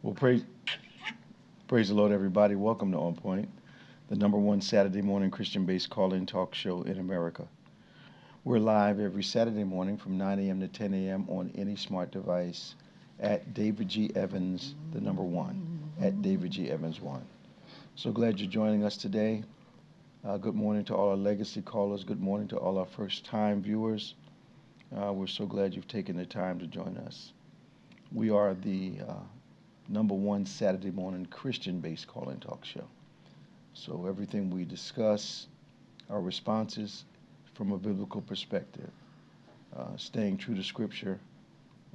Well, praise the Lord, everybody. Welcome to On Point, the number one Saturday morning Christian-based call-in talk show in America. We're live every Saturday morning from 9 a.m. to 10 a.m. on any smart device at David G. Evans, the number one, at David G. Evans 1. So glad you're joining us today. Good morning to all our legacy callers. Good morning to all our first-time viewers. We're so glad you've taken the time to join us. We are the number one Saturday morning Christian-based call-in talk show. So everything we discuss, our responses from a biblical perspective, staying true to Scripture,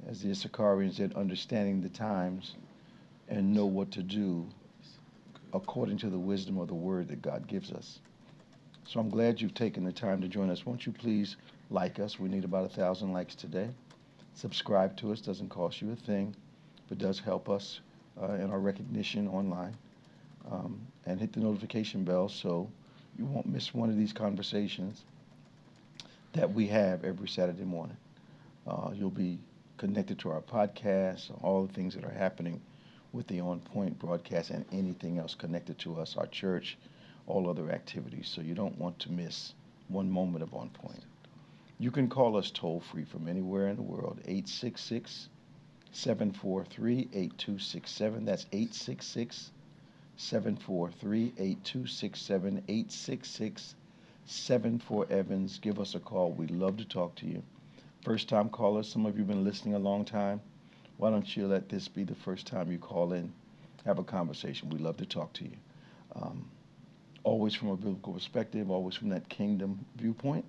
as the Issacharians did, understanding the times and know what to do according to the wisdom of the Word that God gives us. So I'm glad you've taken the time to join us. Won't you please like us? We need about 1,000 likes today. Subscribe to us. Doesn't cost you a thing, but does help us in our recognition online. And hit the notification bell so you won't miss one of these conversations that we have every Saturday morning. You'll be connected to our podcast, all the things that are happening with the On Point broadcast and anything else connected to us, our church, all other activities. So you don't want to miss one moment of On Point. You can call us toll-free from anywhere in the world, 866-743-8267. That's 866-743-8267, 866-74-EVANS. Give us a call. We'd love to talk to you. First-time callers, some of you have been listening a long time. Why don't you let this be the first time you call in, have a conversation. We'd love to talk to you. Always from a biblical perspective, always from that kingdom viewpoint,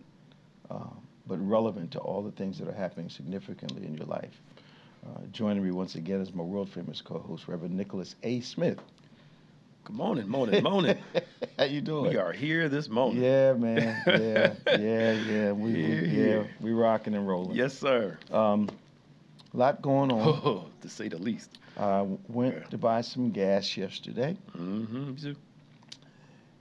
but relevant to all the things that are happening significantly in your life. Joining me once again is my world-famous co-host, Reverend Nicholas A. Smith. Good morning, morning. How you doing? We are here this morning. Yeah, man. Yeah. We rocking and rolling. Yes, sir. A lot going on. To say the least. I went to buy some gas yesterday. Mm-hmm.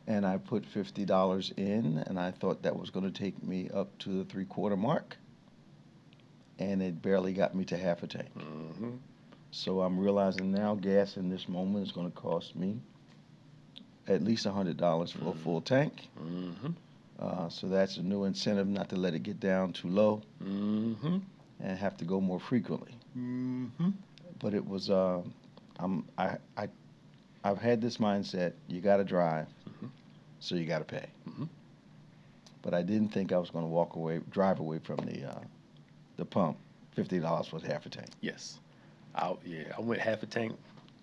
And I put $50 in, and I thought that was going to take me up to the three-quarter mark. And it barely got me to half a tank. Mm-hmm. So I'm realizing now gas in this moment is going to cost me at least $100 for a full tank. Mm-hmm. So that's a new incentive not to let it get down too low and have to go more frequently. Mm-hmm. But it was, I've had this mindset, you got to drive, so you got to pay. Mm-hmm. But I didn't think I was going to drive away from the pump. $50 was half a tank. Yes. I went half a tank.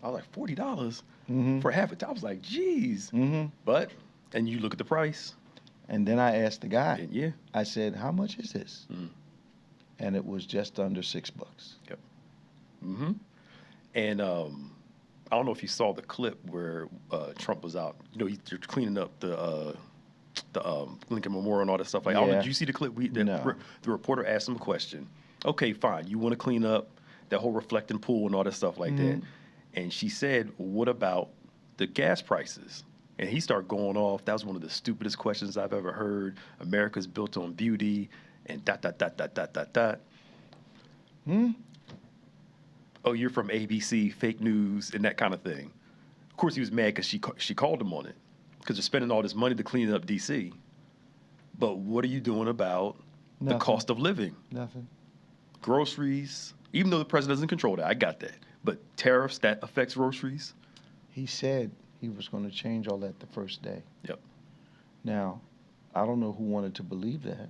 I was like, $40 Mm-hmm. for half a tank. I was like, geez. Mm-hmm. But, and you look at the price. And then I asked the guy. And yeah. I said, how much is this? Mm. And it was just under $6. Yep. Mm-hmm. And I don't know if you saw the clip where Trump was out. You know, they're cleaning up the Lincoln Memorial and all that stuff. Like, Yeah. did you see the clip? No. The reporter asked him a question. Okay, fine. You want to clean up that whole reflecting pool and all that stuff like that. And she said, what about the gas prices? And he started going off. That was one of the stupidest questions I've ever heard. America's built on beauty and ... Oh, you're from ABC, fake news, and that kind of thing. Of course, he was mad because she called him on it because they're spending all this money to clean up D.C. But what are you doing about Nothing. the cost of living? Nothing. Groceries, even though the president doesn't control that, I got that. But tariffs, that affects groceries. He said he was going to change all that the first day. Yep. Now, I don't know who wanted to believe that,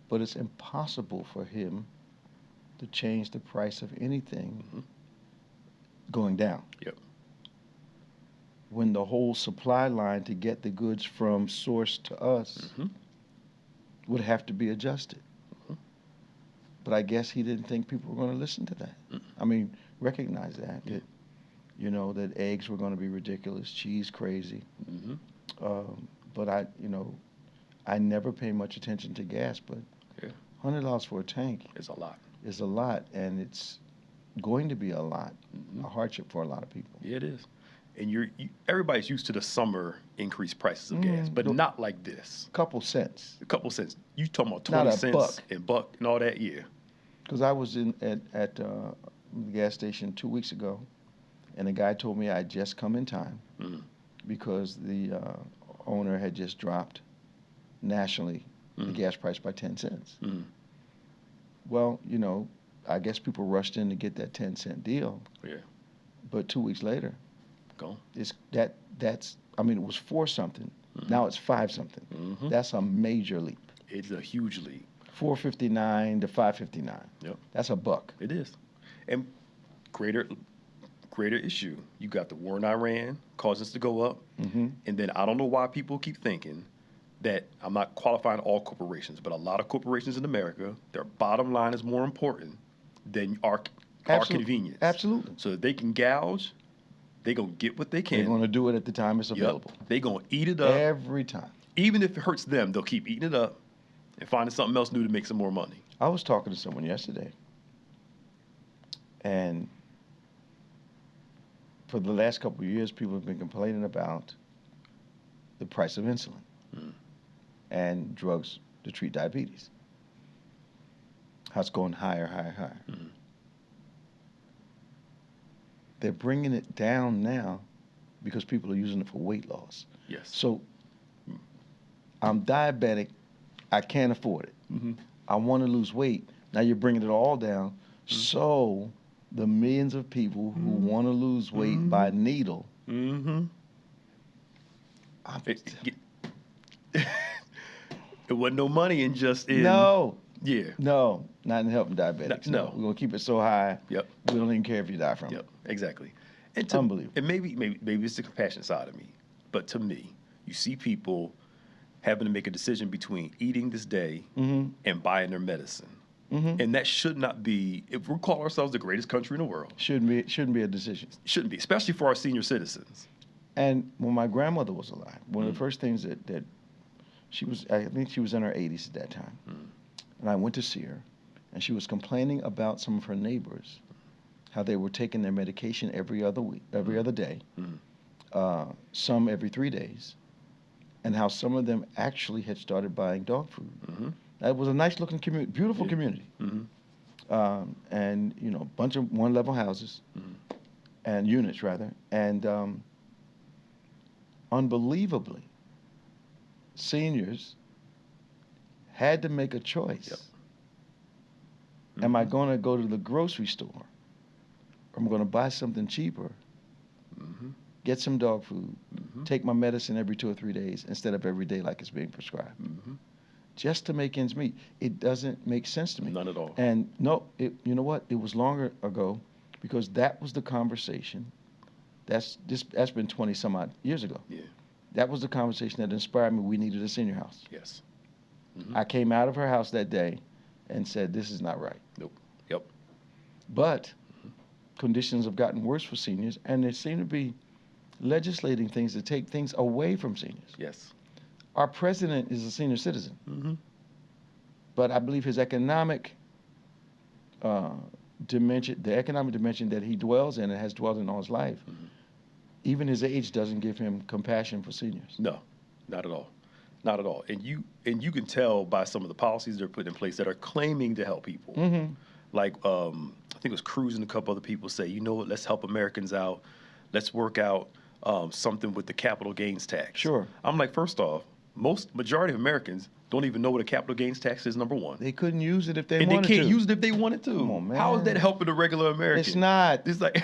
but it's impossible for him to change the price of anything going down. Yep. When the whole supply line to get the goods from source to us would have to be adjusted. But I guess he didn't think people were going to listen to that. I mean, recognize that, that eggs were going to be ridiculous, cheese crazy. But I never pay much attention to gas, but $100 for a tank It's a lot. is a lot, and it's going to be a lot, a hardship for a lot of people. Yeah, it is. And everybody's used to the summer increased prices of gas, but not like this. Couple cents. A couple cents. You talking about Not 20 a cents and buck and all that? Yeah. Because I was at the gas station 2 weeks ago, and the guy told me I had just come in time Mm. because the owner had just dropped nationally the gas price by 10 cents. Mm. Well, I guess people rushed in to get that 10-cent deal. Yeah. But 2 weeks later, Go. it was 4 something. Mhm. Now it's 5 something. Mm-hmm. That's a major leap. It's a huge leap. $4.59 to $5.59. Yep. That's a buck. It is. And greater issue. You got the war in Iran causing us to go up. Mm-hmm. And then I don't know why people keep thinking that I'm not qualifying all corporations, but a lot of corporations in America, their bottom line is more important than our convenience. Absolutely. So that they can gouge, they're going to get what they can. They're going to do it at the time it's available. Yep. They're going to eat it up. Every time. Even if it hurts them, they'll keep eating it up and finding something else new to make some more money. I was talking to someone yesterday, and for the last couple of years, people have been complaining about the price of insulin and drugs to treat diabetes. How it's going higher, higher, higher. Mm. They're bringing it down now because people are using it for weight loss. Yes. So I'm diabetic. I can't afford it. Mm-hmm. I want to lose weight. Now you're bringing it all down. Mm-hmm. So the millions of people who want to lose weight by needle. Mm-hmm. It wasn't no money in just in. No. Yeah. No, not in helping diabetics. No. We're going to keep it so high. Yep. We don't even care if you die from Yep. it. Exactly. Unbelievable. And maybe it's the compassion side of me, but to me, you see people having to make a decision between eating this day and buying their medicine. Mm-hmm. And that should not be, if we call ourselves the greatest country in the world. Shouldn't be a decision. Shouldn't be, especially for our senior citizens. And when my grandmother was alive, one of the first things that I think she was in her 80s at that time. And I went to see her, and she was complaining about some of her neighbors, how they were taking their medication every other day, some every 3 days, and how some of them actually had started buying dog food. Mm-hmm. That was a nice looking community, beautiful community. Mm-hmm. And, a bunch of one-level houses and units, rather. And unbelievably, seniors had to make a choice. Yep. Mm-hmm. Am I going to go to the grocery store? Or am I going to buy something cheaper, get some dog food, take my medicine every 2 or 3 days instead of every day like it's being prescribed? Just to make ends meet. It doesn't make sense to me. None at all. And no, you know what? It was longer ago because that was the conversation. That's been 20 some odd years ago. Yeah. That was the conversation that inspired me. We needed a senior house. Yes. I came out of her house that day and said, this is not right. Nope. Yep. But conditions have gotten worse for seniors, and they seem to be legislating things to take things away from seniors. Yes. Our president is a senior citizen, but I believe his economic dimension, the economic dimension that he dwells in and has dwelled in all his life, even his age doesn't give him compassion for seniors. No, not at all. Not at all. And you can tell by some of the policies they're putting in place that are claiming to help people. Mm-hmm. Like, I think it was Cruz and a couple other people say, you know what, let's help Americans out. Let's work out something with the capital gains tax. Sure. I'm like, first off, majority of Americans don't even know what a capital gains tax is, number one. They couldn't use it if they wanted to. And they can't use it if they wanted to. Come on, man. How is that helping the regular American? It's not. It's like,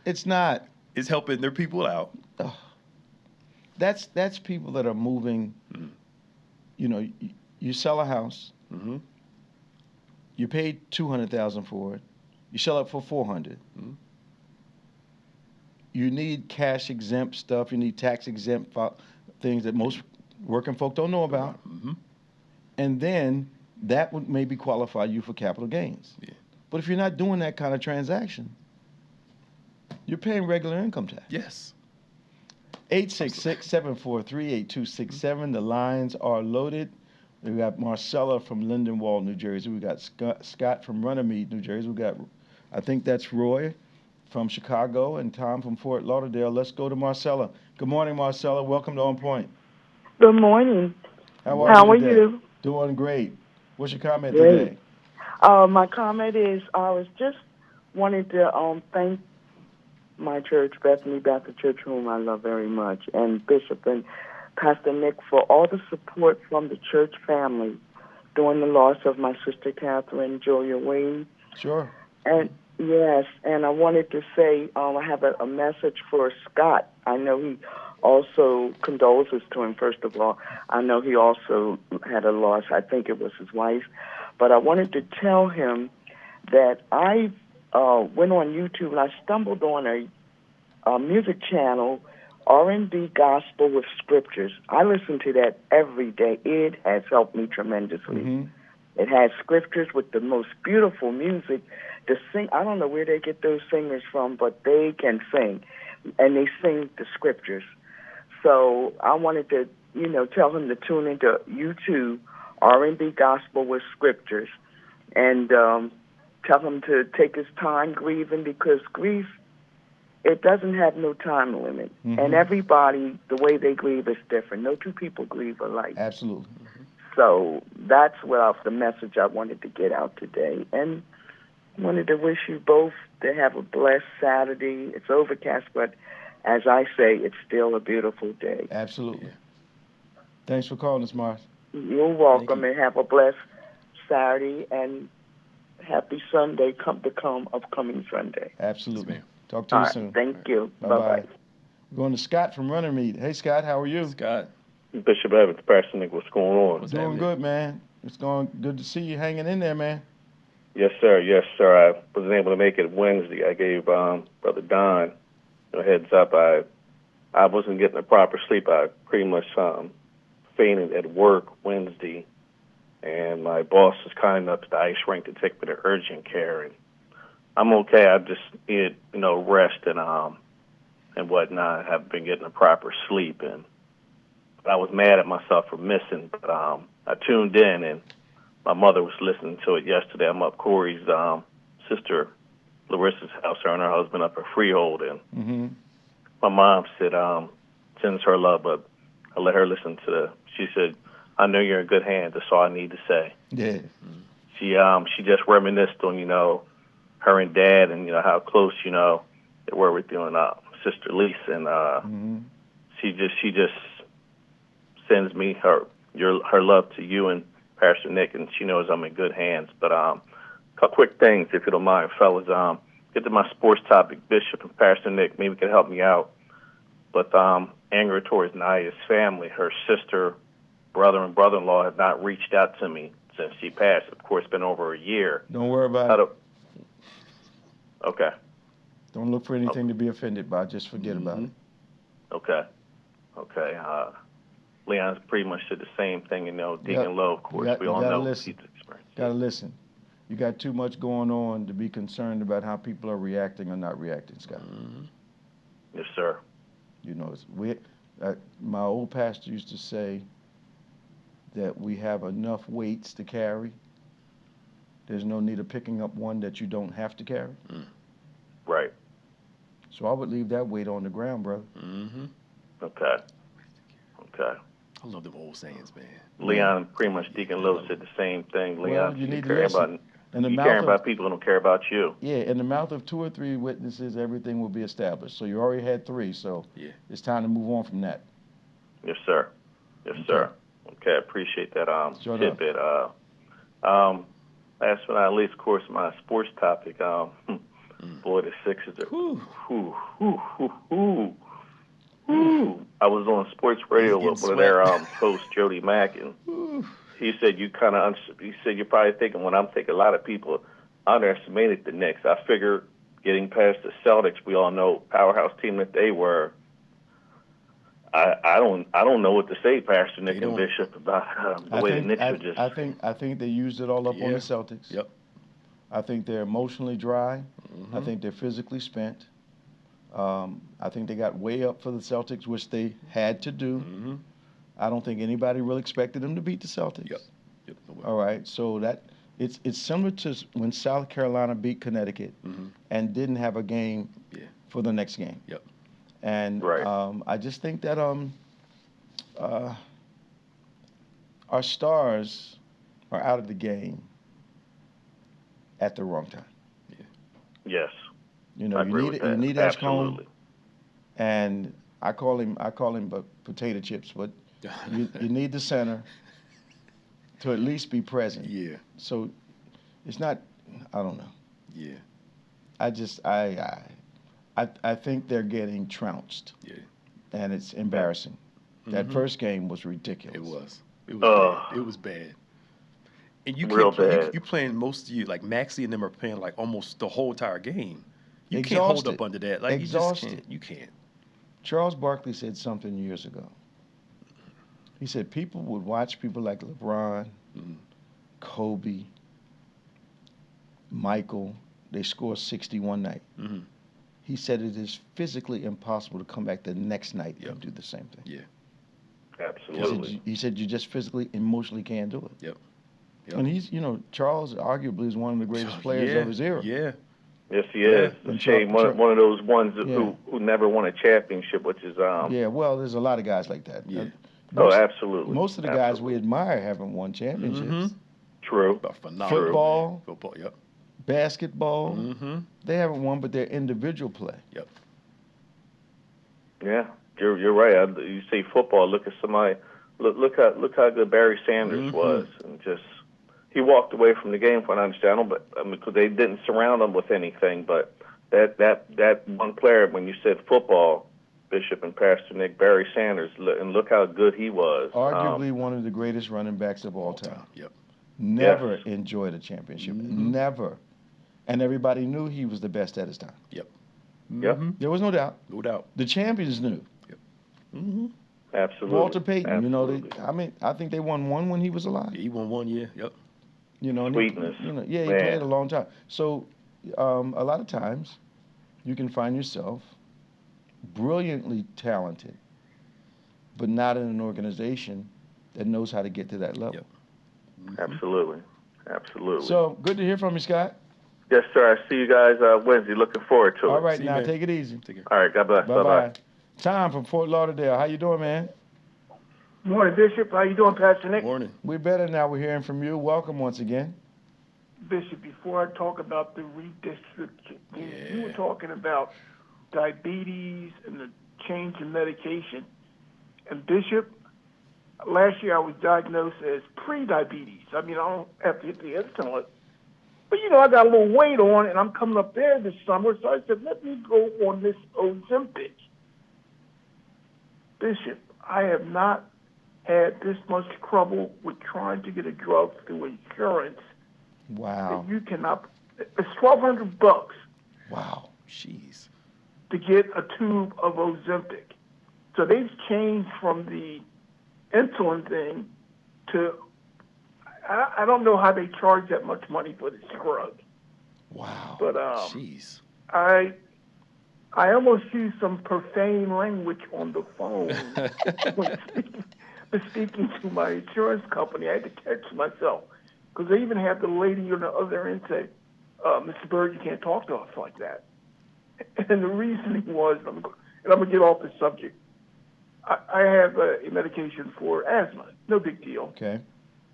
it's not. It's helping their people out. Ugh. That's people that are moving. You sell a house. Mm-hmm. You paid $200,000 for it. You sell it for $400,000. Mm-hmm. You need cash exempt stuff. You need tax exempt things that most working folk don't know about. Mm-hmm. And then that would maybe qualify you for capital gains. Yeah. But if you're not doing that kind of transaction, you're paying regular income tax. Yes. 866-743-8267. The lines are loaded. We got Marcella from Lindenwold, New Jersey. We got Scott from Runnymede, New Jersey. We got, I think that's Roy from Chicago and Tom from Fort Lauderdale. Let's go to Marcella. Good morning, Marcella. Welcome to On Point. Good morning. How are you today? You? Doing great. What's your comment Great. today? My comment is I was just wanting to thank my church, Bethany Church, whom I love very much, and Bishop and Pastor Nick for all the support from the church family during the loss of my sister Catherine Julia Wade. Sure. And yes, and I wanted to say I have a message for Scott. I know he also condolences to him, first of all. I know he also had a loss. I think it was his wife. But I wanted to tell him that I went on YouTube and I stumbled on a music channel, R&B Gospel with Scriptures. I listen to that every day. It has helped me tremendously. Mm-hmm. It has scriptures with the most beautiful music. I don't know where they get those singers from, but they can sing, and they sing the scriptures. So I wanted to, tell him to tune into YouTube, R&B Gospel with Scriptures, and tell him to take his time grieving, because grief, it doesn't have no time limit. Mm-hmm. And everybody, the way they grieve is different. No two people grieve alike. Absolutely. So that's the message I wanted to get out today. And I wanted to wish you both to have a blessed Saturday. It's overcast, but as I say, it's still a beautiful day. Absolutely. Thanks for calling us, Mars. You're welcome, and have a blessed Saturday, and happy Sunday, upcoming Sunday. Absolutely. Talk to you soon. Thank you. Bye-bye. We're going to Scott from Runnermead. Hey, Scott, how are you? Scott. Bishop Evans, Pastor Nick, what's going on? Doing good, man. It's going good to see you hanging in there, man. Yes, sir. Yes, sir. I wasn't able to make it Wednesday. I gave Brother Don a heads up. I wasn't getting the proper sleep. I pretty much fainted at work Wednesday, and my boss was kind enough at the ice rink to take me to urgent care, and I'm okay. I just needed, rest and whatnot. I haven't been getting the proper sleep, and I was mad at myself for missing, but I tuned in, and my mother was listening to it yesterday. I'm up Corey's sister Larissa's house, her and her husband up at Freehold, and my mom said, sends her love, but I let her listen to she said, I know you're in good hands. That's all I need to say. Yeah. She just reminisced on, her and Dad and, how close, they were with you and Sister Lisa, and she just sends me her love to you and Pastor Nick, and she knows I'm in good hands. But a couple quick things, if you don't mind, fellas. Get to my sports topic. Bishop and Pastor Nick, maybe can help me out. But anger towards Naya's family, her sister, brother, and brother-in-law have not reached out to me since she passed. Of course, it's been over a year. Don't worry about it. Okay. Don't look for anything to be offended by. Just forget about it. Okay. Leon's pretty much said the same thing, Deacon Lowe, of course. We all know he's experienced. Got to listen. You got too much going on to be concerned about how people are reacting or not reacting, Scott. Yes, sir. My old pastor used to say that we have enough weights to carry. There's no need of picking up one that you don't have to carry. Right. So I would leave that weight on the ground, brother. Okay. I love them old sayings, man. Leon, pretty much Deacon Lowe said the same thing. Leon, you need to listen. You care about people who don't care about you. Yeah, in the mouth of 2 or 3 witnesses, everything will be established. So you already had 3, so it's time to move on from that. Yes, sir. Sir. Okay, I appreciate that tidbit. Last but not least, of course, my sports topic. Boy, the Sixers are. I was on sports radio with one of their hosts, Jody Mack, and he said you you're probably thinking what I'm thinking. A lot of people underestimated the Knicks. I figured getting past the Celtics, we all know powerhouse team that they were. I don't know what to say, Pastor Nick and Bishop, about the way the Knicks were just. I think they used it all up on the Celtics. Yep. I think they're emotionally dry. I think they're physically spent. I think they got way up for the Celtics, which they had to do. I don't think anybody really expected them to beat the Celtics. Yep. All right, so it's similar to when South Carolina beat Connecticut and didn't have a game for the next game. Yep. And I just think that our stars are out of the game at the wrong time. Yes. You know, I agree with that. you need Escombe, Absolutely. and I call him potato chips, but you need the center to at least be present. Yeah. So it's not. I don't know. Yeah. I think they're getting trounced. Yeah. And it's embarrassing. That first game was ridiculous. It was. It was bad. It was bad. And you Real can't play, bad. you playing most of you, like Maxie and them are playing like almost the whole entire game. You Exhausted. can't hold up under that. Like Exhausted. you just can't. You can't. Charles Barkley said something years ago. He said people would watch people like LeBron, Kobe, Michael. They score 60 one night. Mm-hmm. He said it is physically impossible to come back the next night and do the same thing. Yeah. Absolutely. He said you just physically, emotionally can't do it. Yep. And he's, Charles arguably is one of the greatest players of his era. Yeah. Yes, he is. And Shane, one of those ones who never won a championship, which is Yeah, well, there's a lot of guys like that. Yeah. Absolutely. Most of the guys we admire haven't won championships. Mm-hmm. True. But phenomenal. Football, Football. Yep. basketball, Mm-hmm. they haven't won, but they're individual play. Yep. Yeah, you're right. You say football. Look at somebody. Look how good Barry Sanders was, and just he walked away from the game for an understanding, but because they didn't surround him with anything. But that one player, when you said football, Bishop and Pastor Nick, Barry Sanders, and look how good he was. Arguably one of the greatest running backs of all time. Yep. Never enjoyed a championship. Never. And everybody knew he was the best at his time. Yep. Yep. There was no doubt. No doubt. The champions knew. Yep. Mm-hmm. Absolutely. Walter Payton, Absolutely. I think they won one when he was alive. Yeah, he won 1 year. Yep. And Sweetness. he played a long time. So a lot of times you can find yourself brilliantly talented, but not in an organization that knows how to get to that level. Yep. Absolutely. Absolutely. So good to hear from you, Scott. Yes, sir. I see you guys Wednesday. Looking forward to it. All right, See you, now man. take it easy. Take care. All right. God bless. Bye-bye. Tom from Fort Lauderdale. How you doing, man? Morning, Bishop. How you doing, Pastor Nick? Morning. We're better now. We're hearing from you. Welcome once again. Bishop, before I talk about the redistribution, you were talking about diabetes and the change in medication. And Bishop, last year I was diagnosed as pre-diabetes. I mean, I don't have to hit the insulin. But, I got a little weight on, and I'm coming up there this summer, so I said, let me go on this Ozempic. Bishop, I have not had this much trouble with trying to get a drug through insurance. Wow. That you cannot. It's $1,200 Wow. Jeez. to get a tube of Ozempic. So they've changed from the insulin thing to. I don't know how they charge that much money for this drug. Wow. But Jeez. I almost used some profane language on the phone when speaking to my insurance company. I had to catch myself because they even had the lady on the other end say, Mr. Bird, you can't talk to us like that. And the reasoning was, and I'm going to get off the subject, I have a medication for asthma. No big deal. Okay.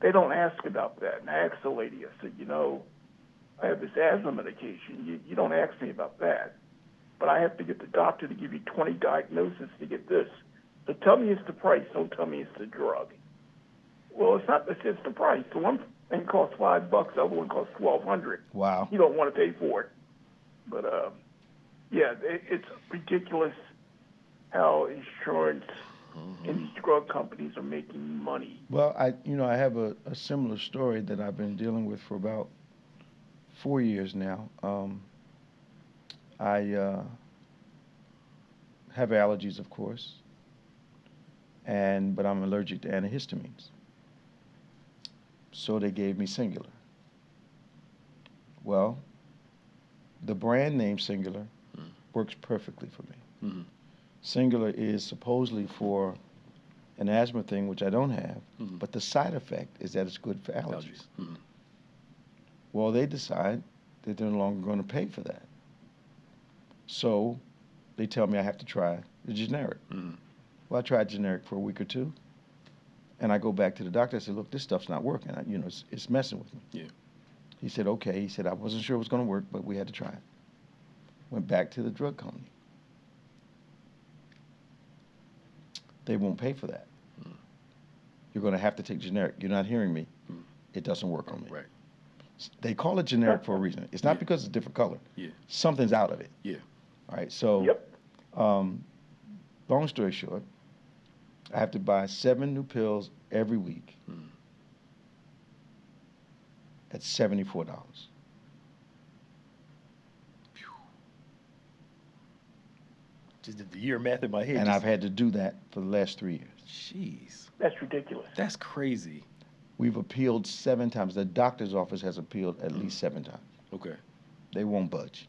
They don't ask about that. And I asked the lady, I said, I have this asthma medication. You don't ask me about that. But I have to get the doctor to give you 20 diagnoses to get this. So tell me it's the price. Don't tell me it's the drug. Well, it's not. It's the price. The one thing costs $5. The other one costs $1,200. Wow. You don't want to pay for it. But it's ridiculous how insurance and these drug companies are making money. Well, I have a similar story that I've been dealing with for about 4 years now. I have allergies, of course, but I'm allergic to antihistamines. So they gave me Singular. Well, the brand name Singular works perfectly for me. Mm-hmm. Singular is supposedly for an asthma thing, which I don't have, but the side effect is that it's good for allergies. Mm-hmm. Well, they decide that they're no longer going to pay for that. So they tell me I have to try the generic. Mm-hmm. Well, I tried generic for a week or two, and I go back to the doctor. I said, look, this stuff's not working. It's messing with me. Yeah. He said, okay. He said, I wasn't sure it was going to work, but we had to try it. went back to the drug company. They won't pay for that. You're going to have to take generic. You're not hearing me. It doesn't work on me. Right. They call it generic for a reason. It's not because it's a different color. Yeah. Something's out of it. Yeah. All right. So, Yep. Long story short, I have to buy 7 new pills every week at $74. Just did the year math in my head. And I've had to do that for the last 3 years. Jeez. That's ridiculous. That's crazy. We've appealed 7 times. The doctor's office has appealed at least 7 times. Okay. They won't budge.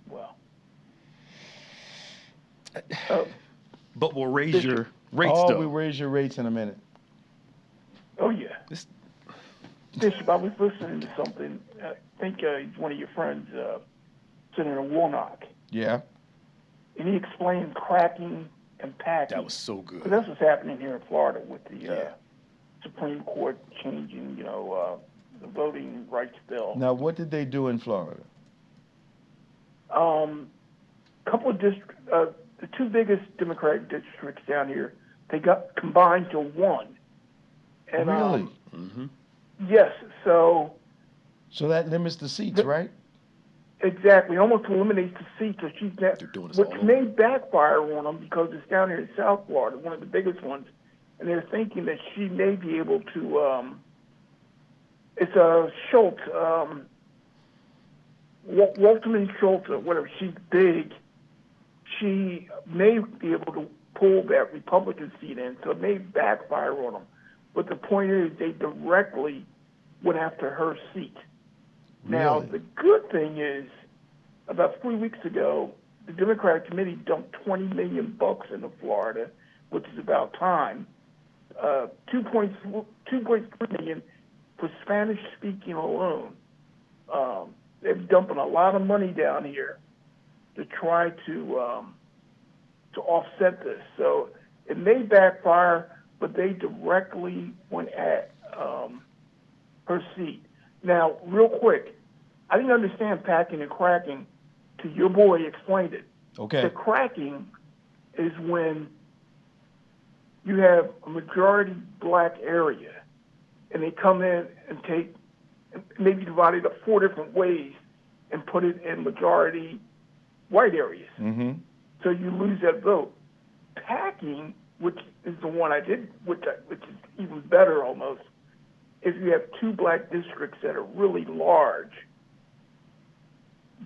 Well. But we'll raise your rates, Oh, though. we raise your rates in a minute. Oh, yeah. This- Bishop, I was listening to something. I think he's one of your friends, Senator Warnock. Yeah. And he explained cracking and packing. That was so good. 'Cause that's what's happening here in Florida with the Yeah. Supreme Court changing, the voting rights bill. Now, what did they do in Florida? Couple of districts, the 2 biggest Democratic districts down here, they got combined to 1. And, Really? Yes. So that limits the seats, right? exactly, almost eliminates the seat. So she's They're doing this which all over. may backfire on them because it's down here in South Florida, one of the biggest ones, and they're thinking that she may be able to. It's a Schultz, Walterman Schultz, or whatever. She's big. She may be able to pull that Republican seat in, so it may backfire on them. But the point is, they directly went after her seat. Now, Really? the good thing is, about 3 weeks ago, the Democratic Committee dumped $20 million into Florida, which is about time. 2.3 million for Spanish speaking alone. They're dumping a lot of money down here to try to offset this. So it may backfire, but they directly went at her seat. Now, real quick, I didn't understand packing and cracking till your boy explained it. Okay. The cracking is when you have a majority black area, and they come in and take, maybe divide it up 4 different ways and put it in majority white areas. Mm-hmm. So you lose that vote. Packing, which is the one I did, which is even better almost, is you have 2 black districts that are really large,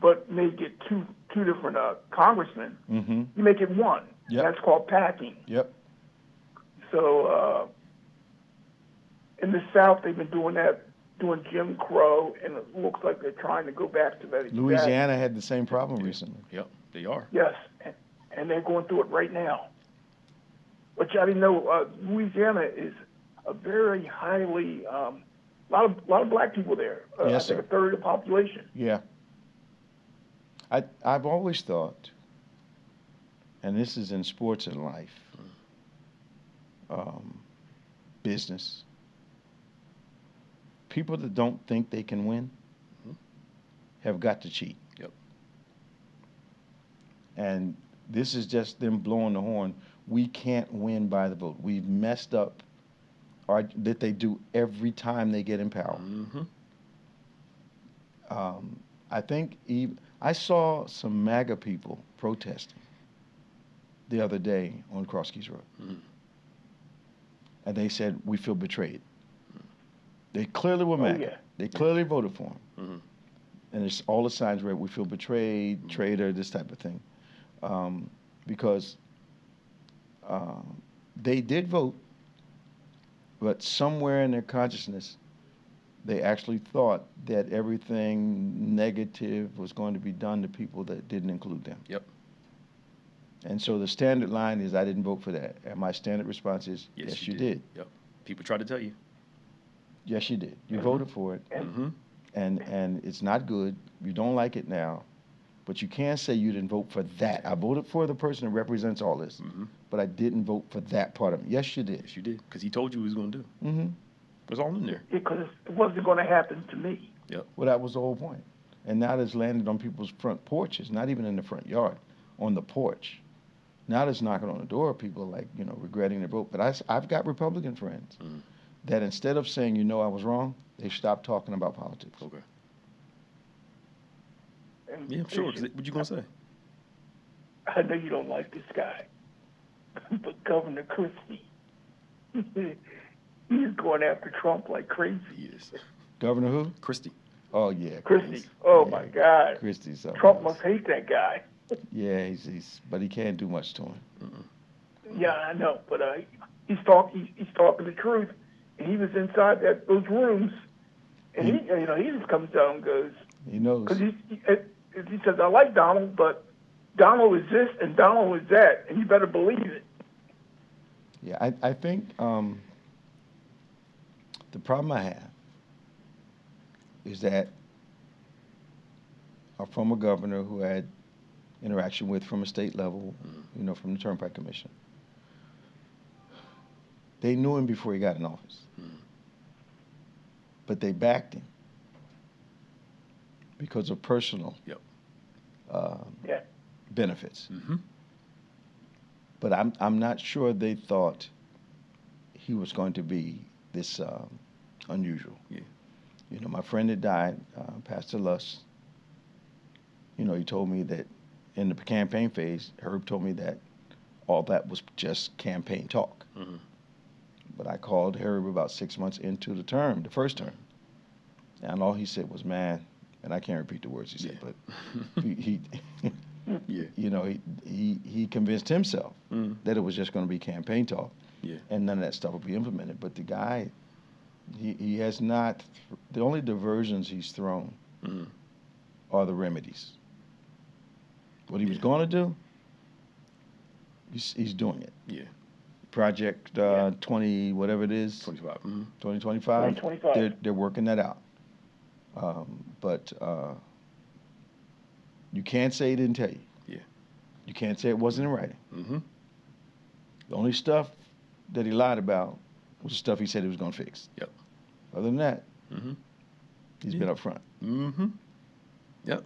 but may get two different congressmen. Mm-hmm. You make it 1. Yep. That's called packing. Yep. So in the South, they've been doing that, doing Jim Crow, and it looks like they're trying to go back to that. exact- Louisiana had the same problem recently. Yep, they are. Yes, and they're going through it right now. Which I didn't know. Louisiana is a very highly, lot of black people there. Yes, I think sir. a third of the population. Yeah. I've always thought, and this is in sports and life, business, people that don't think they can win have got to cheat. Yep. And this is just them blowing the horn. We can't win by the vote. We've messed up that they do every time they get in power. I think I saw some MAGA people protesting the other day on Cross Keys Road. And they said, we feel betrayed. They clearly were MAGA. yeah. They clearly voted for him. And it's all the signs where we feel betrayed, traitor, this type of thing. Because they did vote, but somewhere in their consciousness, they actually thought that everything negative was going to be done to people that didn't include them. Yep. And so the standard line is, I didn't vote for that. And my standard response is, yes, you did. Yep. People try to tell you. Yes, you did. You voted for it. And it's not good. You don't like it now. But you can't say you didn't vote for that. I voted for the person that represents all this, but I didn't vote for that part of it. Yes, you did. Yes, you did. Because he told you what he was going to do. Mm-hmm. It was all in there. Because it wasn't going to happen to me. Yep. Well, that was the whole point. And now it's landed on people's front porches, not even in the front yard, on the porch. Now it's knocking on the door. People are like, regretting their vote. But I've got Republican friends that instead of saying, I was wrong, they stopped talking about politics. Okay. And Yeah, sure. What you gonna say? I know you don't like this guy, but Governor Christie, he's going after Trump like crazy. Yes. Governor who? Christie. Oh, yeah. Christie. Oh, yeah. my God. Christie's something Trump else. must hate that guy. Yeah, but he can't do much to him. Yeah, I know, but he's talking the truth, and he was inside those rooms, and he just comes down and goes. He knows. Because he says, I like Donald, but Donald is this and Donald is that, and you better believe it. Yeah, I think the problem I have is that our former governor who I had interaction with from a state level, from the Turnpike Commission, they knew him before he got in office. But they backed him because of personal benefits. Mm-hmm. But I'm not sure they thought he was going to be this unusual. Yeah. My friend that died, Pastor Luss, he told me that in the campaign phase, Herb told me that all that was just campaign talk. Mm-hmm. But I called Herb about 6 months into the first term. And all he said was, man, and I can't repeat the words he said, but he he convinced himself that it was just going to be campaign talk. Yeah. And none of that stuff will be implemented. But the guy, he has not, the only diversions he's thrown are the remedies. What he was going to do, he's doing it. Yeah. Project 20, whatever it is. 25. 2025. 2025. They're working that out. But you can't say he didn't tell you. Yeah. You can't say it wasn't in writing. Mm-hmm. The only stuff that he lied about was the stuff he said he was going to fix. Yep. Other than that, Mm-hmm. he's been up front. Mm-hmm. Yep.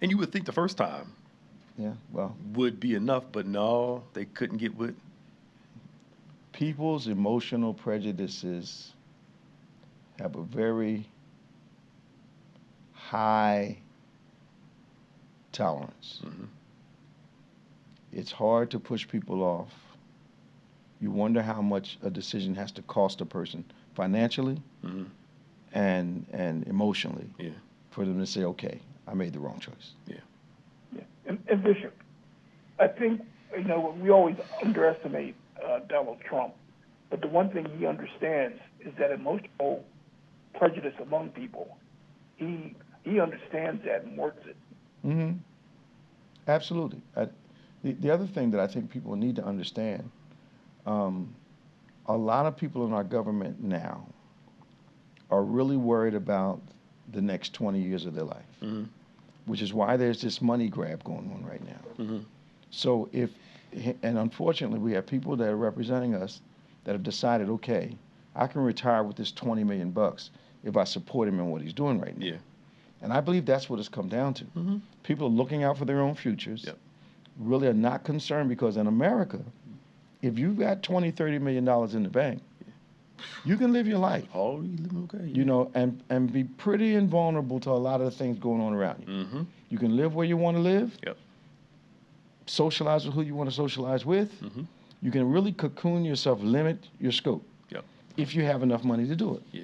And you would think the first time Yeah, well, would be enough, but no, they couldn't get with. people's emotional prejudices have a very high tolerance. Mm-hmm. It's hard to push people off. You wonder how much a decision has to cost a person financially and emotionally for them to say, okay, I made the wrong choice. Yeah. And Bishop, I think, we always underestimate Donald Trump, but the one thing he understands is that emotional prejudice among people. He understands that and works it. Mm-hmm. Absolutely. The other thing that I think people need to understand, a lot of people in our government now are really worried about the next 20 years of their life, which is why there's this money grab going on right now. Mm-hmm. So and unfortunately, we have people that are representing us that have decided, okay, I can retire with this $20 million if I support him in what he's doing right now. Yeah. And I believe that's what it's come down to. Mm-hmm. People are looking out for their own futures, Yep. really are not concerned, because in America, if you've got $20, $30 million in the bank, you can live your life, Oh, you living okay? Yeah. and be pretty invulnerable to a lot of the things going on around you. Mm-hmm. You can live where you want to live, Yep. socialize with who you want to socialize with. Mm-hmm. You can really cocoon yourself, limit your scope, Yep. if you have enough money to do it. Yeah.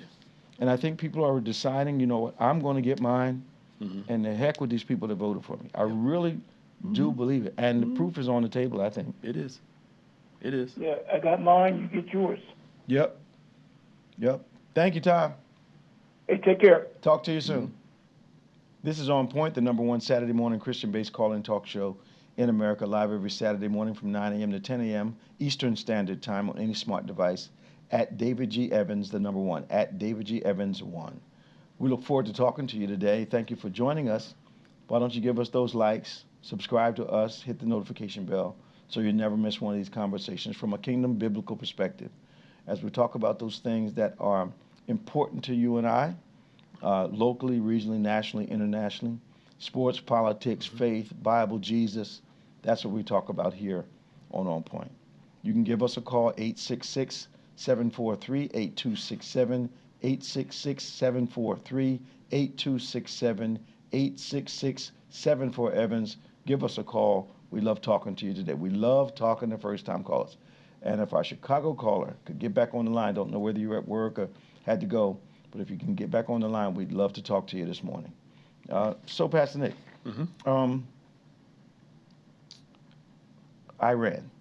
And I think people are deciding, you know what, I'm going to get mine, Mm-hmm. and the heck with these people that voted for me. I really do believe it. And the proof is on the table, I think. It is. It is. Yeah, I got mine, you get yours. Yep. Thank you, Tom. Hey, take care. Talk to you soon. This is On Point, the #1 Saturday morning Christian-based call-in talk show in America, live every Saturday morning from 9 a.m. to 10 a.m. Eastern Standard Time on any smart device at David G. Evans, the #1, at David G. Evans 1. We look forward to talking to you today. Thank you for joining us. Why don't you give us those likes, subscribe to us, hit the notification bell so you never miss one of these conversations from a kingdom biblical perspective, as we talk about those things that are important to you and I, locally, regionally, nationally, internationally. Sports, politics, faith, Bible, Jesus. That's what we talk about here on Point. You can give us a call, 866-743-8267, 866-743-8267, 866-74-EVANS. Give us a call. We love talking to you today. We love talking to first-time callers. And if our Chicago caller could get back on the line, don't know whether you're at work or had to go, but if you can get back on the line, we'd love to talk to you this morning. So, Pastor Nick, Iran.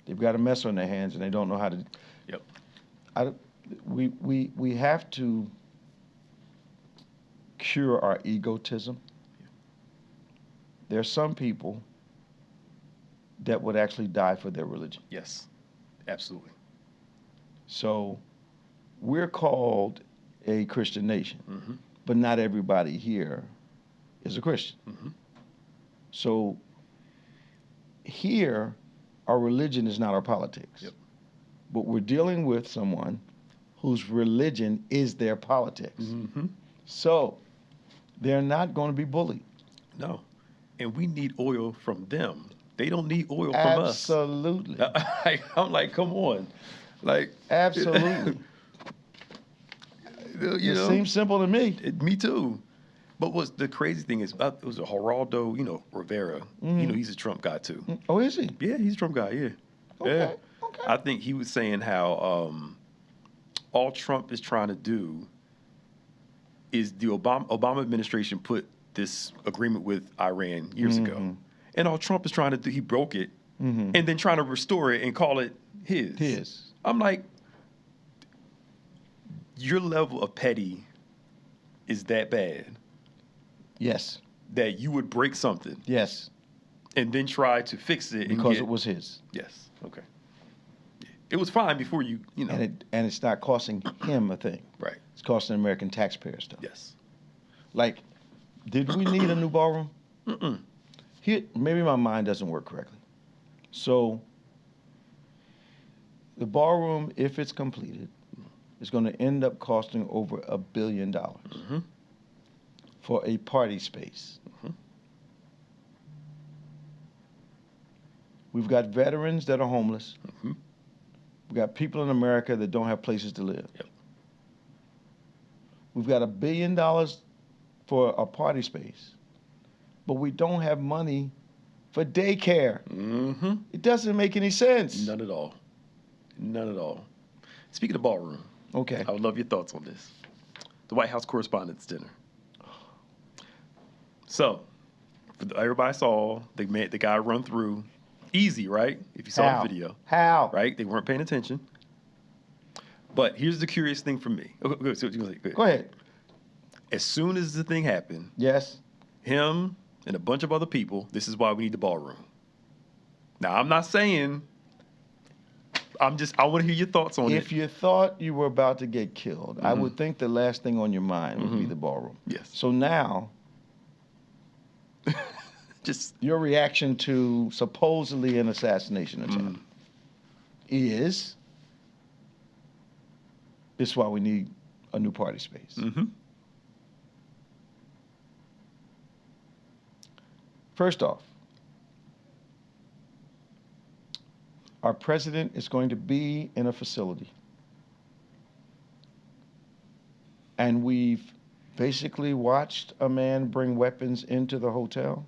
They've got a mess on their hands, and they don't know how to. Yep. We have to cure our egotism. There are some people that would actually die for their religion. Yes, absolutely. So we're called a Christian nation, but not everybody here is a Christian. So here, our religion is not our politics. Yep. But we're dealing with someone whose religion is their politics. So they're not going to be bullied. No. And we need oil from them. They don't need oil from us. Absolutely. I'm like, come on. Like, absolutely. It seems simple to me. Me too. But what's the crazy thing is, it was a Geraldo, Rivera. He's a Trump guy too. Oh, is he? Yeah, he's a Trump guy. Yeah. Okay. Yeah. Okay. I think he was saying how all Trump is trying to do is the Obama administration put this agreement with Iran years ago, and all Trump is trying to do, he broke it, and then trying to restore it and call it his. I'm like, your level of petty is that bad. Yes. That you would break something. Yes. And then try to fix it. Because it was his. Yes. Okay. It was fine before you know. And it's not costing him a thing. Right. It's costing American taxpayers stuff. Yes. Like, did we need a new ballroom? Here, maybe my mind doesn't work correctly. So, the ballroom, if it's completed, is going to end up costing over $1 billion for a party space. We've got veterans that are homeless. We've got people in America that don't have places to live. Yep. We've got $1 billion for a party space, but we don't have money for daycare. It doesn't make any sense. None at all. None at all. Speaking of ballroom, okay, I would love your thoughts on this. The White House Correspondents' Dinner. So, everybody saw the guy run through. Easy, right? If you saw the video. How? Right? They weren't paying attention. But here's the curious thing for me. Okay, Go ahead. As soon as the thing happened, yes, him and a bunch of other people, this is why we need the ballroom. Now, I'm not saying, I want to hear your thoughts on it. If you thought you were about to get killed, I would think the last thing on your mind would be the ballroom. Yes. So now, just your reaction to supposedly an assassination attempt is, this is why we need a new party space. First off, our president is going to be in a facility. And we've basically watched a man bring weapons into the hotel.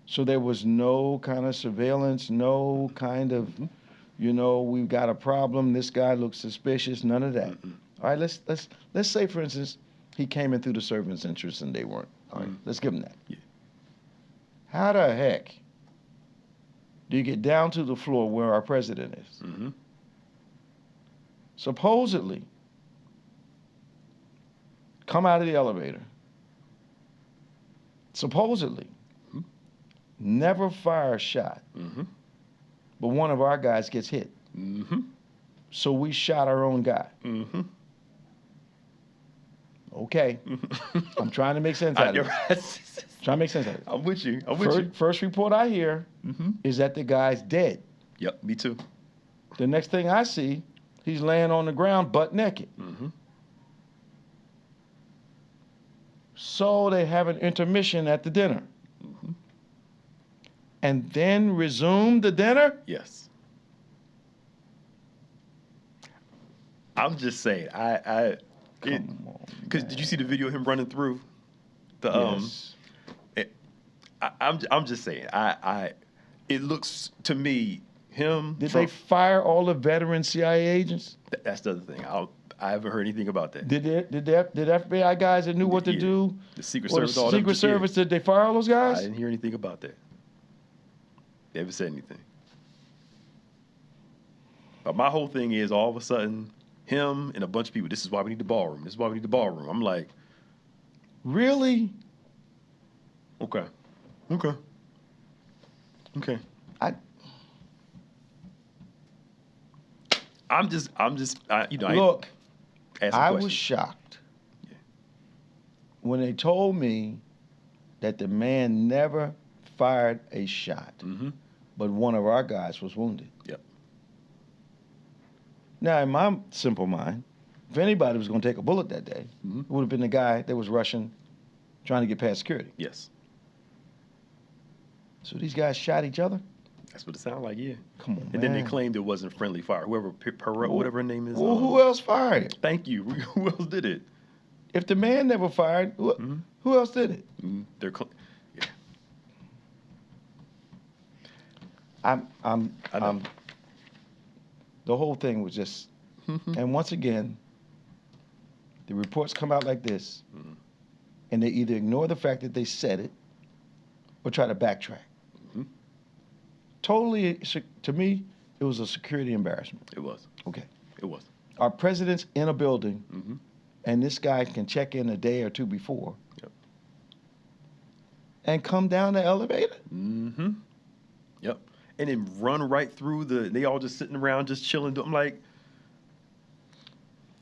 So there was no kind of surveillance, no kind of, we've got a problem, this guy looks suspicious, none of that. All right, let's say, for instance, he came in through the servants' entrance and they weren't. All right, let's give him that. Yeah. How the heck do you get down to the floor where our president is? Supposedly, come out of the elevator. Supposedly, never fire a shot. But one of our guys gets hit. So we shot our own guy. Okay. I'm trying to make sense out of it. Trying to make sense of it. I'm with you. First report I hear is that the guy's dead. Yep, me too. The next thing I see, he's laying on the ground butt naked. So they have an intermission at the dinner. And then resume the dinner? Yes. I'm just saying, Come on, because did you see the video of him running through the Yes. I'm just saying, it looks to me him. Did they fire all the veteran CIA agents? That's the other thing. I haven't heard anything about that. Did FBI guys that knew what to do? The Secret or Service, the all them Secret just did. Service, did they fire all those guys? I didn't hear anything about that. They haven't said anything. But my whole thing is, all of a sudden, him and a bunch of people, this is why we need the ballroom. This is why we need the ballroom. I'm like, Really? okay. I'm just, Look, asking I questions. was shocked when they told me that the man never fired a shot, but one of our guys was wounded. Yep. Now, in my simple mind, if anybody was going to take a bullet that day, it would have been the guy that was rushing, trying to get past security. Yes. So these guys shot each other? That's what it sounded like, yeah. Come on, And then they man. claimed it wasn't friendly fire. Whoever, whatever her name is. Well, who else fired it? Thank you. Who else did it? If the man never fired, who else did it? They're, yeah. I'm the whole thing was just, and once again, the reports come out like this, and they either ignore the fact that they said it or try to backtrack. Totally, to me, it was a security embarrassment. It was. Okay. It was. Our president's in a building, and this guy can check in a day or two before and come down the elevator? Yep. And then run right through they all just sitting around, just chilling. I'm like,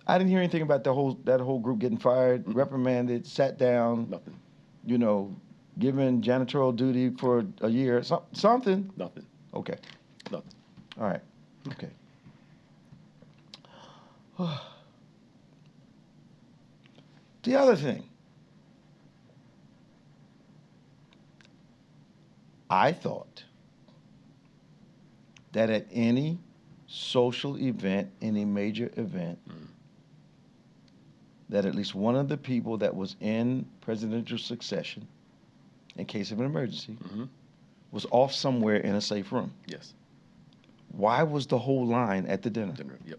I didn't hear anything about that whole group getting fired, reprimanded, sat down. nothing. Given janitorial duty for a year, something. Nothing. Okay. Nothing. All right. Okay. The other thing, I thought that at any social event, any major event, that at least one of the people that was in presidential succession, in case of an emergency, was off somewhere in a safe room. Yes. Why was the whole line at the dinner? Yep.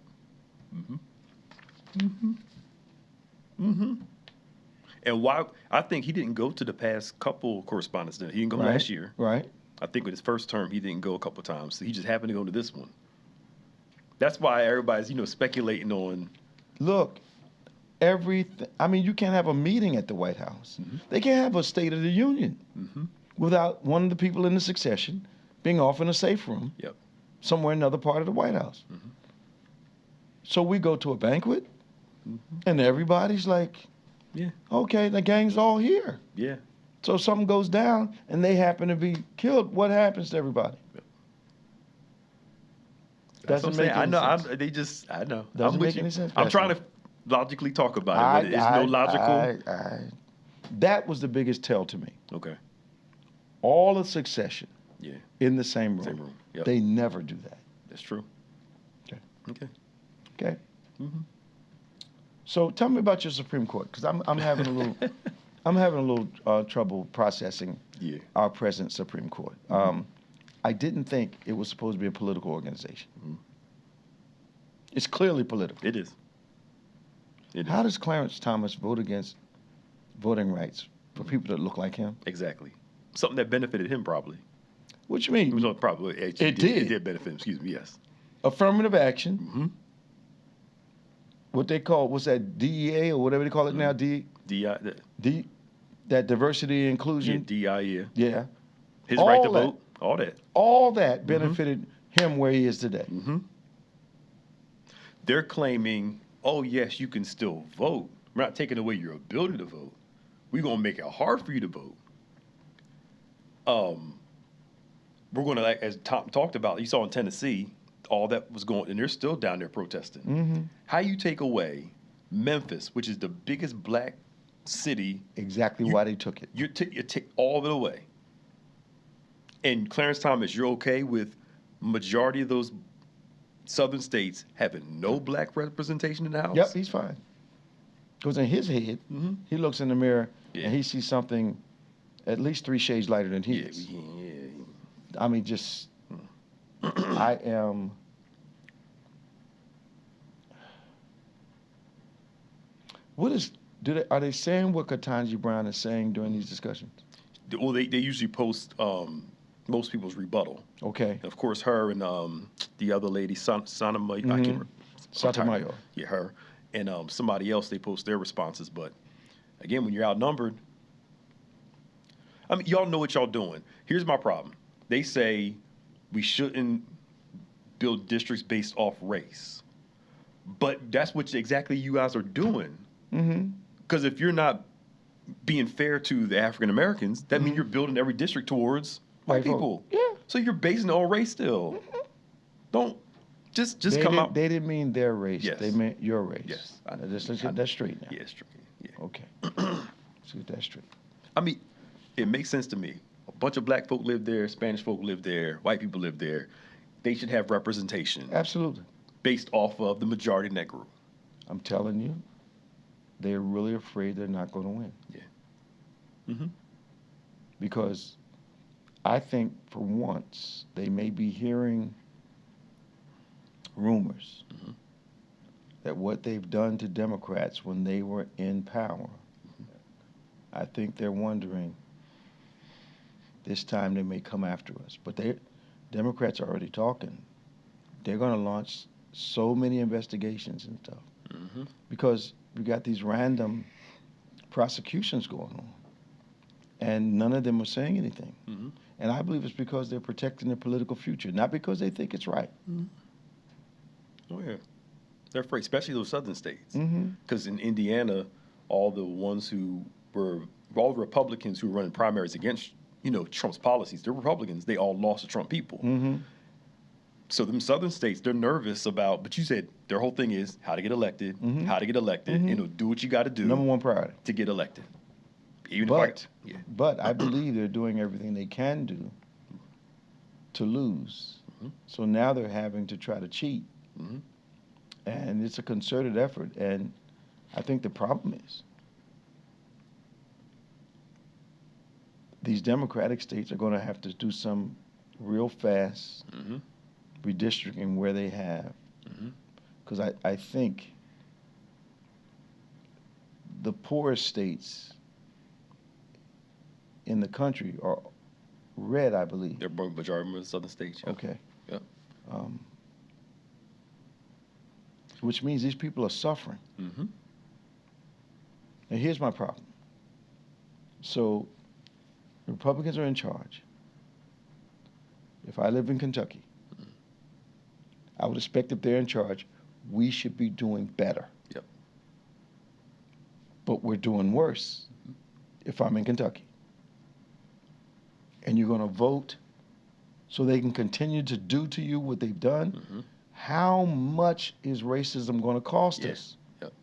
And why? I think he didn't go to the past couple correspondence dinners. He didn't go last year. Right. I think with his first term, he didn't go a couple times. So he just happened to go to this one. That's why everybody's, speculating on. Look, everything. I mean, you can't have a meeting at the White House. They can't have a State of the Union without one of the people in the succession being off in a safe room Yep. somewhere in another part of the White House. So we go to a banquet, and everybody's like, Yeah. okay, the gang's all here. Yeah. So if something goes down and they happen to be killed, what happens to everybody? That's what I'm saying. I know. Doesn't I'm with make you. any sense. I'm trying to logically talk about it, but it's no logical. That was the biggest tell to me. Okay. All of succession Yeah. in the same room. Same room. Yep. They never do that. That's true. Okay. Okay. Okay. So tell me about your Supreme Court, because I'm having a little trouble processing our present Supreme Court. I didn't think it was supposed to be a political organization. It's clearly political. It is. How does Clarence Thomas vote against voting rights for people that look like him? Exactly. Something that benefited him, probably. What you mean? Probably. It did. It did benefit him. Excuse me. Yes. Affirmative action. What they call, what's that, DEA or whatever they call it now? That diversity and inclusion. DI. Yeah. Yeah. His All right to that. vote. All that. All that benefited him where he is today. They're claiming, oh yes, you can still vote. We're not taking away your ability to vote. We're gonna make it hard for you to vote. We're gonna, like, as Tom talked about, you saw in Tennessee, all that was going, and they're still down there protesting. How you take away Memphis, which is the biggest black city. Exactly why they took it. You take all of it away. And Clarence Thomas, you're okay with majority of those southern states having no black representation in the House? Yep, he's fine. Because in his head, he looks in the mirror and he sees something at least 3 shades lighter than he is. I mean, just, I am. Are they saying what Ketanji Brown is saying during these discussions? Well, they usually post most people's rebuttal. Okay. Of course, her and the other lady, Sotomayor. I can't remember. Sotomayor. Yeah, her. And somebody else, they post their responses. But again, when you're outnumbered, I mean, y'all know what y'all doing. Here's my problem. They say we shouldn't build districts based off race. But that's what exactly you guys are doing. Because if you're not being fair to the African Americans, that means you're building every district towards white people. Yeah. So you're basing it on race still. Don't just They come didn't- out. They didn't mean their race. Yes. They meant your race. Yes. Let's get that straight now. Yeah, it's true. Yeah. Okay. Let's get that straight. I mean, it makes sense to me. A bunch of black folk live there, Spanish folk live there, white people live there. They should have representation Absolutely. based off of the majority in that group. I'm telling you, they're really afraid they're not going to win. Yeah. Because I think for once they may be hearing rumors that what they've done to Democrats when they were in power, I think they're wondering this time they may come after us. But Democrats are already talking. They're going to launch so many investigations and stuff because we got these random prosecutions going on, and none of them are saying anything. And I believe it's because they're protecting their political future, not because they think it's right. Oh, yeah. They're afraid, especially those southern states. Because in Indiana, all the Republicans who were running primaries against, Trump's policies, the Republicans, they all lost to Trump people. So them southern states, they're nervous about, but you said their whole thing is how to get elected, do what you got to do. Number one priority. To get elected. But I believe they're doing everything they can do to lose. So now they're having to try to cheat. And it's a concerted effort. And I think the problem is these Democratic states are going to have to do some real fast redistricting where they have. Because I think the poorest states in the country are red, I believe. They're majority of the southern states. Yeah. Okay. Yep. Which means these people are suffering. Now, here's my problem. So, the Republicans are in charge. If I live in Kentucky, I would expect if they're in charge, we should be doing better. Yep. But we're doing worse if I'm in Kentucky. And you're going to vote so they can continue to do to you what they've done. How much is racism going to cost us? Yep.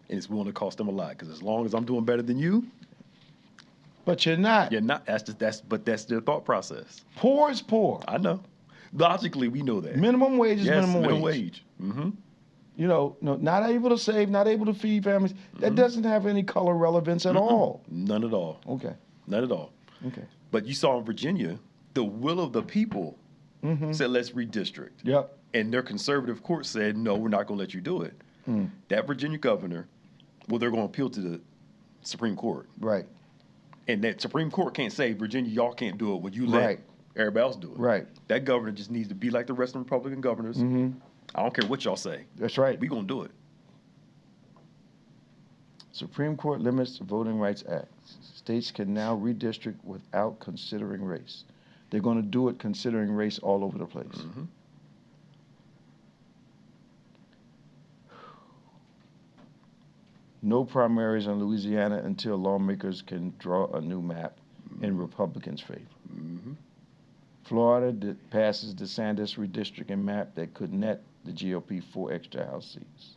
And it's going to cost them a lot because as long as I'm doing better than you, but you're not. You're not. That's their thought process. Poor is poor. I know. Logically, we know that. Minimum wage is minimum wage. Mm-hmm. Not able to save, not able to feed families. That doesn't have any color relevance at all. None at all. Okay. None at all. Okay. But you saw in Virginia, the will of the people said, let's redistrict. Yep. And their conservative court said, no, we're not going to let you do it. That Virginia governor, they're going to appeal to the Supreme Court. Right. And that Supreme Court can't say, Virginia, y'all can't do it. Well, you let everybody else do it. Right. That governor just needs to be like the rest of the Republican governors. I don't care what y'all say. That's right. We're going to do it. Supreme Court limits the Voting Rights Act. States can now redistrict without considering race. They're going to do it considering race all over the place. No primaries in Louisiana until lawmakers can draw a new map in Republicans' favor. Florida passes the Sanders redistricting map that could net the GOP 4 extra House seats.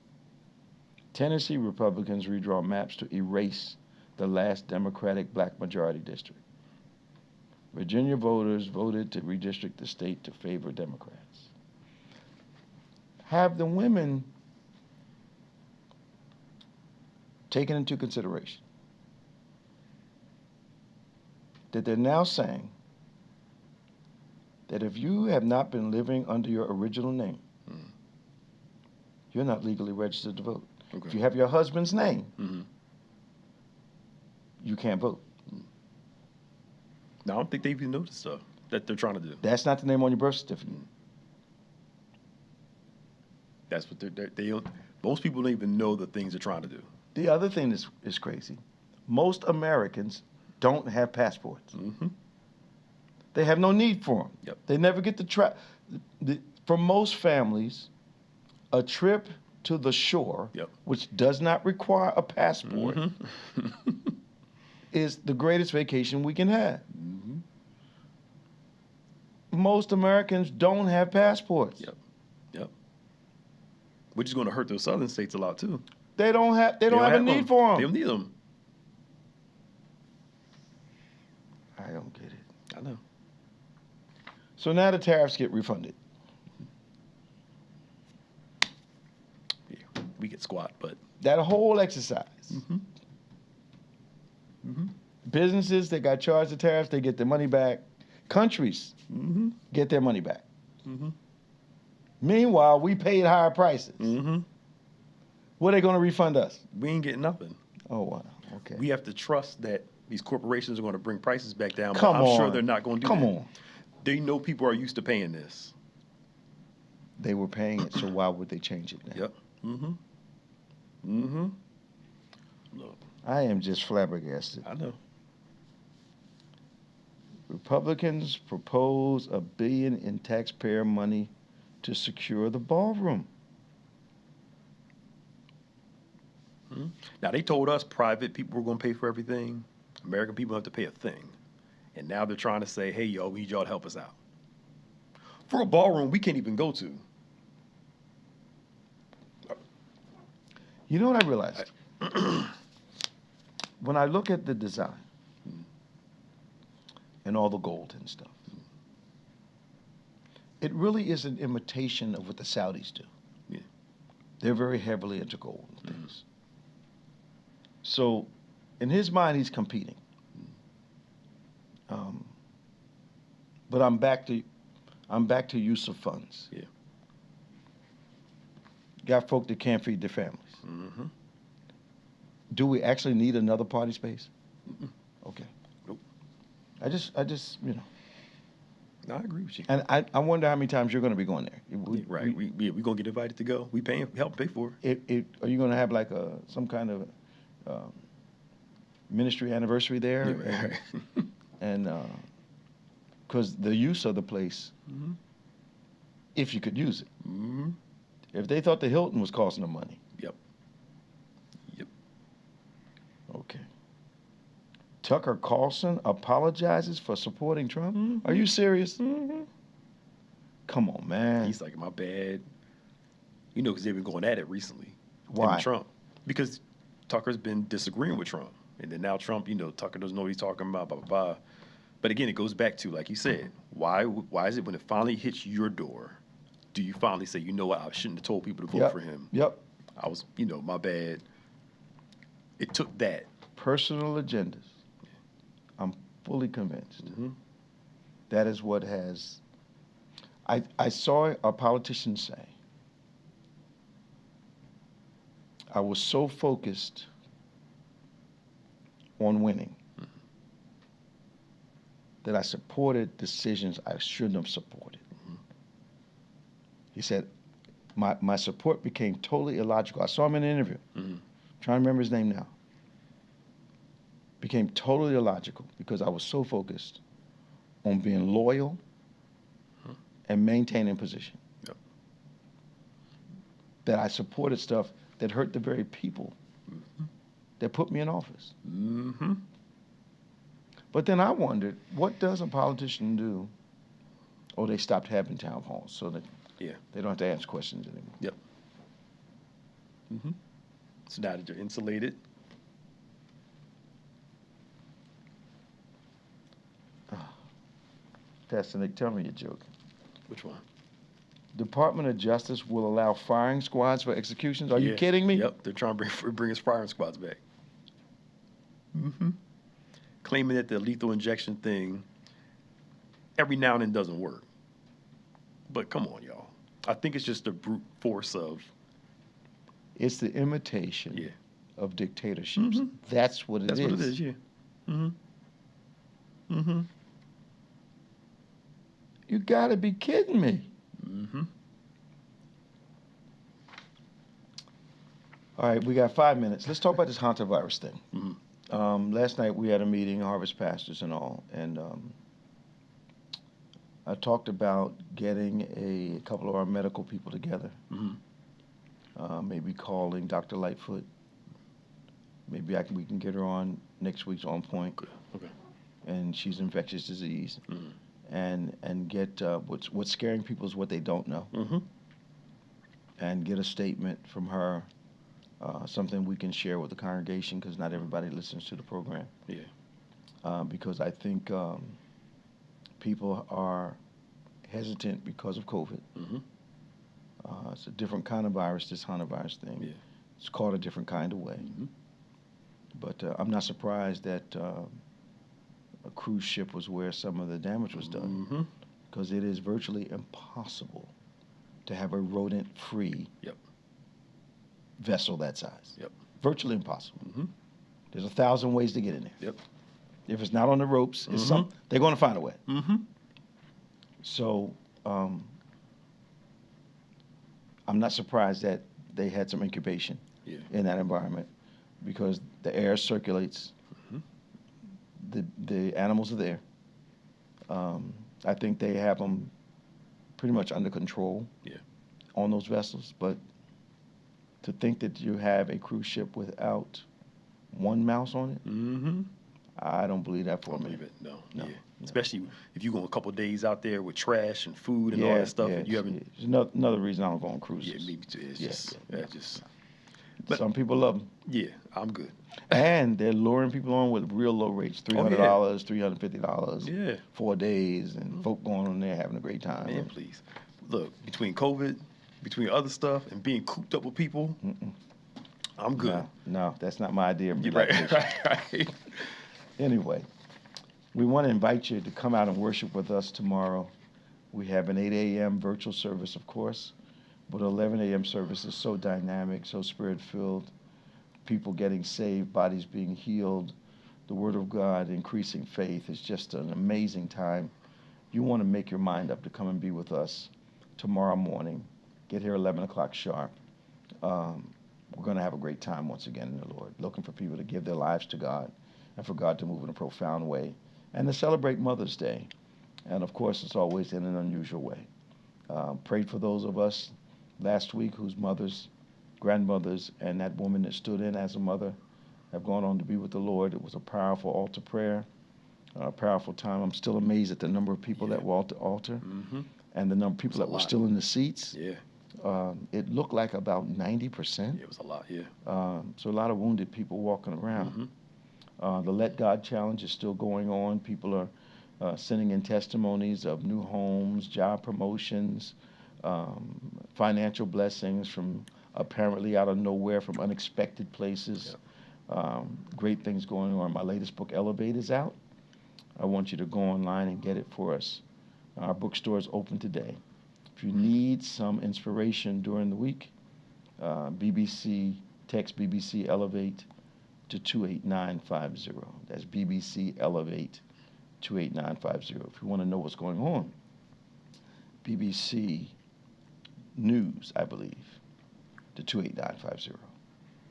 Tennessee Republicans redraw maps to erase the last Democratic black majority district. Virginia voters voted to redistrict the state to favor Democrats. Have the women taken into consideration that they're now saying that if you have not been living under your original name, you're not legally registered to vote. Okay. If you have your husband's name, you can't vote. Now, I don't think they've even noticed stuff that they're trying to do. That's not the name on your birth certificate. That's what they don't. Most people don't even know the things they're trying to do. The other thing is crazy. Most Americans don't have passports. They have no need for them. Yep. They never get to try. For most families, a trip to the shore, which does not require a passport, is the greatest vacation we can have. Most Americans don't have passports. Yep. Which is going to hurt those southern states a lot too. They don't have a need for them. They don't need them. I don't get it. I know. So now the tariffs get refunded. Yeah, we get squat, but that whole exercise. Businesses that got charged the tariffs, they get their money back. Countries get their money back. Meanwhile, we paid higher prices. What are they going to refund us? We ain't getting nothing. Oh, wow. Okay. We have to trust that these corporations are going to bring prices back down. Come but I'm on. sure they're not going to do that. Come on. They know people are used to paying this. They were paying it, so why would they change it now? Yep. Look, I am just flabbergasted. I know. Republicans propose $1 billion in taxpayer money to secure the ballroom. Now, they told us private people were going to pay for everything. American people have to pay a thing. And now they're trying to say, hey, y'all, we need y'all to help us out. For a ballroom we can't even go to. You know what I realized? When I look at the design and all the gold and stuff, it really is an imitation of what the Saudis do. Yeah. They're very heavily into gold and things. So, in his mind, he's competing. But I'm back to use of funds. Yeah. Got folk that can't feed their families. Do we actually need another party space? Okay. Nope. I just No, I agree with you. And I wonder how many times you're going to be going there. We're going to get invited to go. We help pay for it. Are you going to have like some kind of ministry anniversary there? Yeah. And because the use of the place, if you could use it. If they thought the Hilton was costing them money. Yep. Okay. Tucker Carlson apologizes for supporting Trump? Are you serious? Come on, man. He's like, my bad. You know, because they've been going at it recently. Why? With Trump. Because Tucker's been disagreeing with Trump. And then now Trump, Tucker doesn't know what he's talking about, blah, blah, blah. But again, it goes back to, like you said, why is it when it finally hits your door, do you finally say, you know what, I shouldn't have told people to vote for him? Yep. I was, my bad. It took that. Personal agendas. I'm fully convinced. That is what has... I saw a politician say, I was so focused on winning that I supported decisions I shouldn't have supported. He said, my support became totally illogical. I saw him in an interview. Trying to remember his name now. Became totally illogical because I was so focused on being loyal and maintaining position. Yep. That I supported stuff that hurt the very people that put me in office. But then I wondered, what does a politician do? Oh, they stopped having town halls so that they don't have to ask questions anymore. Yep. So now that you're insulated. Pastor Nick, tell me you're joking. Which one? Department of Justice will allow firing squads for executions? Are you kidding me? Yep, they're trying to bring his firing squads back. Mm-hmm. Claiming that the lethal injection thing every now and then doesn't work. But come on, y'all. I think it's just the brute force of... It's the imitation Yeah. of dictatorships. Mhm. That's what it is. That's what it is, yeah. Mm-hmm. Mm-hmm. You got to be kidding me. Mm-hmm. All right, we got 5 minutes. Let's talk about this hantavirus thing. Mm-hmm. Last night we had a meeting, Harvest Pastors and all, and I talked about getting a couple of our medical people together. Mm-hmm. Maybe calling Dr. Lightfoot. Maybe we can get her on next week's On Point. Okay. And she's infectious disease. Mm-hmm. And get what's scaring people is what they don't know. Mm-hmm. And get a statement from her, something we can share with the congregation, because not everybody listens to the program. Yeah. Because I think people are hesitant because of COVID. Mm-hmm. It's a different kind of virus, this hantavirus thing. Yeah. It's caught a different kind of way. Mm-hmm. But I'm not surprised that a cruise ship was where some of the damage was done, Mm-hmm. because it is virtually impossible to have a rodent-free Yep. vessel that size. Yep. Virtually impossible. Mm-hmm. There's 1,000 ways to get in there. Yep. If it's not on the ropes, it's Mhm. they're going to find a way. Mm-hmm. So I'm not surprised that they had some incubation Yeah. in that environment, because the air circulates. The animals are there. I think they have them pretty much under control. Yeah. On those vessels, but to think that you have a cruise ship without one mouse on it, Mm-hmm. I don't believe that for I a believe minute. it. No. No. Yeah. No. Especially if you go a couple days out there with trash and food and all that stuff, and you haven't. It's another reason I don't go on cruises. Yeah, me too. It's Yeah, just, yeah. just. But Some people love them, yeah, I'm good. and they're luring people on with real low rates, $300, $350, Yeah. 4 days, and folk going on there having a great time. Man, please. Look, between COVID, between other stuff, and being cooped up with people, I'm good. No, that's not my idea of You're right, relaxation. right. Anyway, we want to invite you to come out and worship with us tomorrow. We have an 8 a.m. virtual service, of course, but 11 a.m. service is so dynamic, so spirit-filled, people getting saved, bodies being healed, the Word of God increasing faith. It's just an amazing time. You want to make your mind up to come and be with us tomorrow morning. Get here 11 o'clock sharp. We're going to have a great time once again in the Lord, looking for people to give their lives to God and for God to move in a profound way, and to celebrate Mother's Day. And, of course, it's always in an unusual way. Prayed for those of us last week whose mothers, grandmothers, and that woman that stood in as a mother have gone on to be with the Lord. It was a powerful altar prayer, a powerful time. I'm still amazed at the number of people that were at the altar, Mm-hmm. and the number of people that were still in the seats. Yeah. It looked like about 90%. Yeah, it was a lot, yeah. So a lot of wounded people walking around. Mm-hmm. The Let God Challenge is still going on. People are sending in testimonies of new homes, job promotions, financial blessings from apparently out of nowhere, from unexpected places. Great things going on. My latest book, Elevate, is out. I want you to go online and get it for us. Our bookstore is open today. If you need some inspiration during the week, text BBC Elevate to 28950. That's BBC Elevate 28950. If you want to know what's going on, BBC News, I believe, to 28950.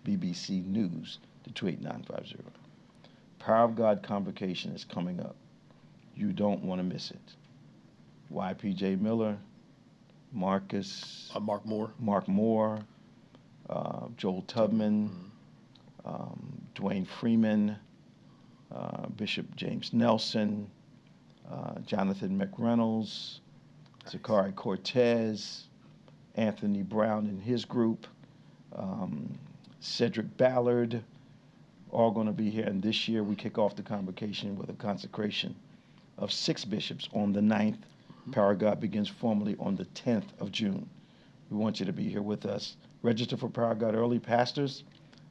BBC News to 28950. Power of God Convocation is coming up. You don't want to miss it. YPJ Miller, Marcus, Mark Moore. Mark Moore, Joel Tubman, Dwayne Freeman, Bishop James Nelson, Jonathan McReynolds, Zachary Cortez, Anthony Brown and his group, Cedric Ballard, all going to be here. And this year we kick off the convocation with a consecration of 6 bishops on the 9th. Power of God begins formally on the 10th of June. We want you to be here with us. Register for Power of God early. Pastors,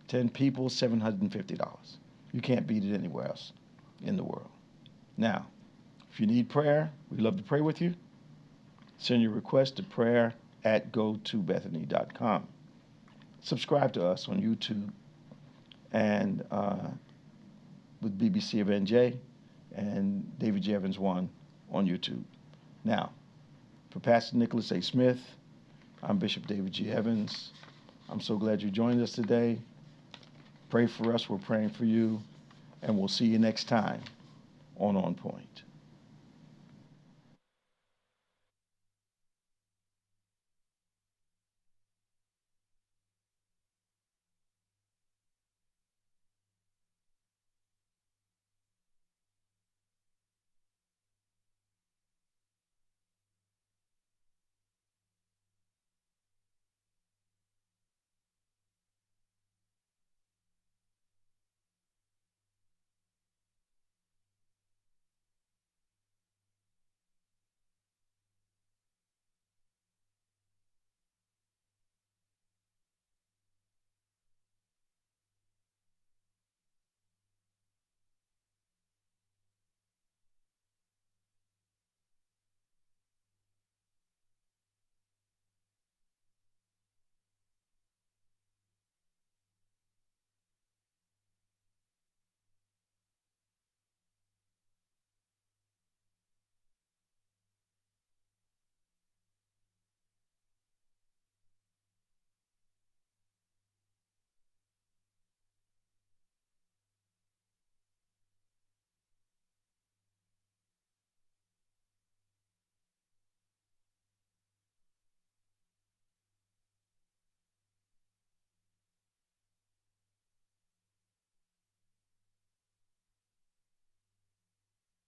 10 people, $750. You can't beat it anywhere else in the world. Now, if you need prayer, we'd love to pray with you. Send your request to prayer@gotobethany.com. Subscribe to us on YouTube and with BBC of NJ and David J. Evans 1 on YouTube. Now, for Pastor Nicholas A. Smith, I'm Bishop David G. Evans. I'm so glad you joined us today. Pray for us. We're praying for you. And we'll see you next time on Point.